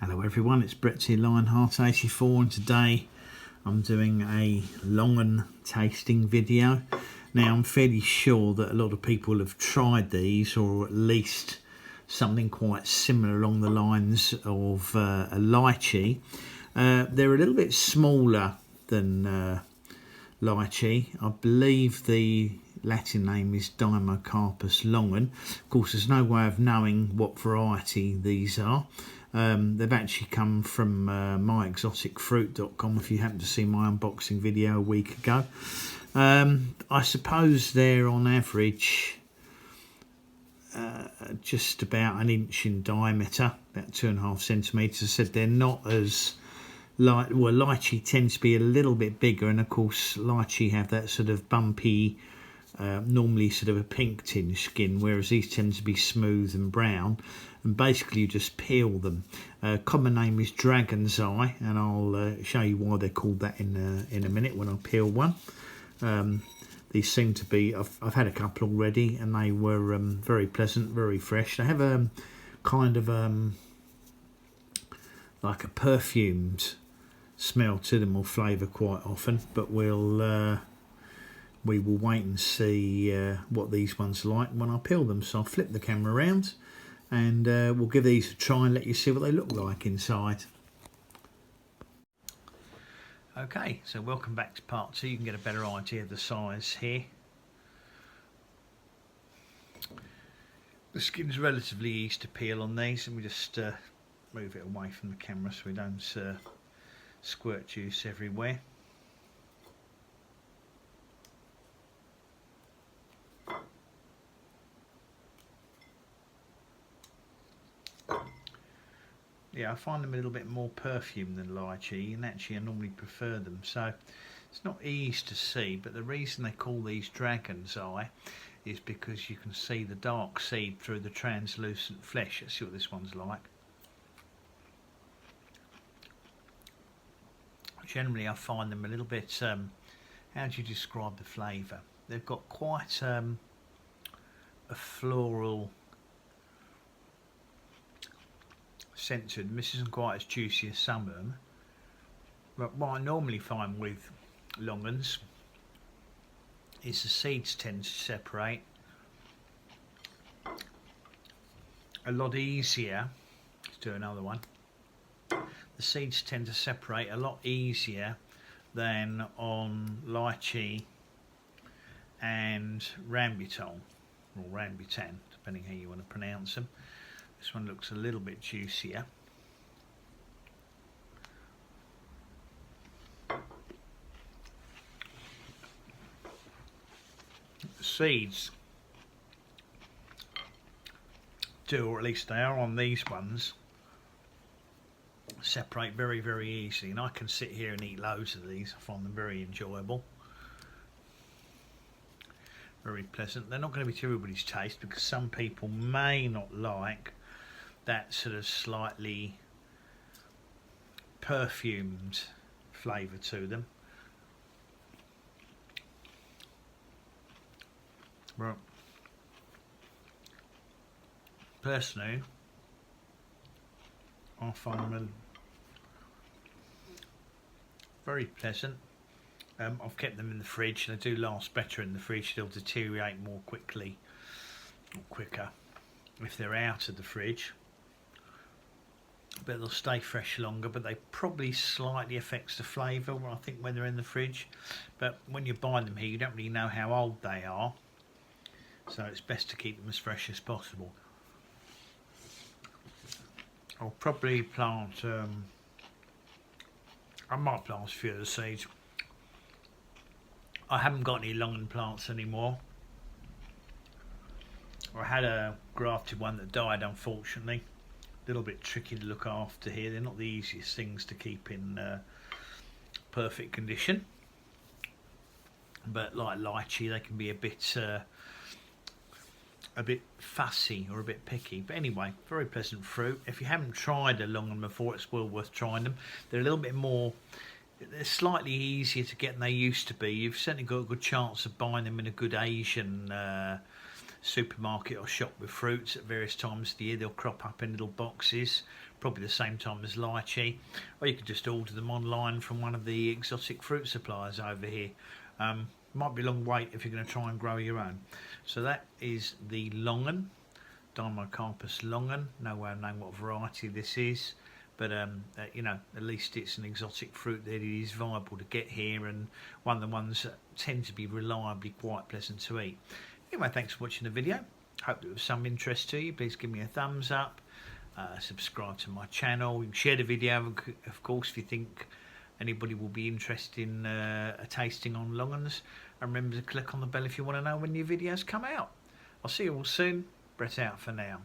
Hello everyone, it's Brett here, Lionheart84, and today I'm doing a Longan tasting video. Now I'm fairly sure that a lot of people have tried these, or at least something quite similar along the lines of a lychee. They're a little bit smaller than lychee. I believe the Latin name is Dimoscarpus longan. Of course, there's no way of knowing what variety these are. They've actually come from myexoticfruit.com, if you happen to see my unboxing video a week ago. I suppose they're on average just about an inch in diameter, about 2.5 centimetres. I said they're not as light. Well, lychee tends to be a little bit bigger, and of course lychee have that sort of bumpy, normally sort of a pink tinge skin, whereas these tend to be smooth and brown, and basically you just peel them. Common name is dragon's eye, and I'll show you why they're called that in a minute when I peel one. These seem to be, I've had a couple already, and they were very pleasant, very fresh. They have a kind of like a perfumed smell to them, or flavour quite often, but we will wait and see what these ones are like when I peel them. So I'll flip the camera around and we'll give these a try and let you see what they look like inside. Okay, so welcome back to part 2. You can get a better idea of the size here. The skin's relatively easy to peel on these, and we just move it away from the camera so we don't squirt juice everywhere. Yeah, I find them a little bit more perfumed than lychee, and actually I normally prefer them. So it's not easy to see, but the reason they call these dragon's eye is because you can see the dark seed through the translucent flesh. Let's see what this one's like. Generally I find them a little bit, how do you describe the flavour? They've got quite a floral scent to them. This isn't quite as juicy as some of them, but what I normally find with longans is the seeds tend to separate a lot easier. Let's do another one. The seeds tend to separate a lot easier than on lychee and rambutan, or rambutan, depending how you want to pronounce them. This one looks a little bit juicier. The seeds do, or at least they are on these ones, separate very, very easily, and I can sit here and eat loads of these. I find them very enjoyable, very pleasant. They're not going to be to everybody's taste, because some people may not like that sort of slightly perfumed flavour to them. Well, personally, I find them very pleasant. I've kept them in the fridge, and they do last better in the fridge. They'll deteriorate more quickly, or quicker, if they're out of the fridge, but they'll stay fresh longer. But they probably slightly affects the flavour, I think, when they're in the fridge. But when you buy them here, you don't really know how old they are, so it's best to keep them as fresh as possible. I'll probably plant, I might plant a few of the seeds. I haven't got any longan plants anymore. I had a grafted one that died, unfortunately. A little bit tricky to look after here. They're not the easiest things to keep in perfect condition, but like lychee, they can be a bit fussy or a bit picky. But anyway, very pleasant fruit. If you haven't tried a longan before, it's well worth trying them. They're a little bit more, they're slightly easier to get than they used to be. You've certainly got a good chance of buying them in a good Asian supermarket or shop with fruits at various times of the year. They'll crop up in little boxes, probably the same time as lychee, or you could just order them online from one of the exotic fruit suppliers over here. Might be a long wait if you're going to try and grow your own. So that is the Longan, Dimycarpus longan. No way of knowing what variety this is, but you know, at least it's an exotic fruit that it is viable to get here, and one of the ones that tend to be reliably quite pleasant to eat. Anyway, thanks for watching the video. Hope it was some interest to you. Please give me a thumbs up, subscribe to my channel, you can share the video of course if you think anybody will be interested in a tasting on Longans, and remember to click on the bell if you want to know when new videos come out. I'll see you all soon. Brett out for now.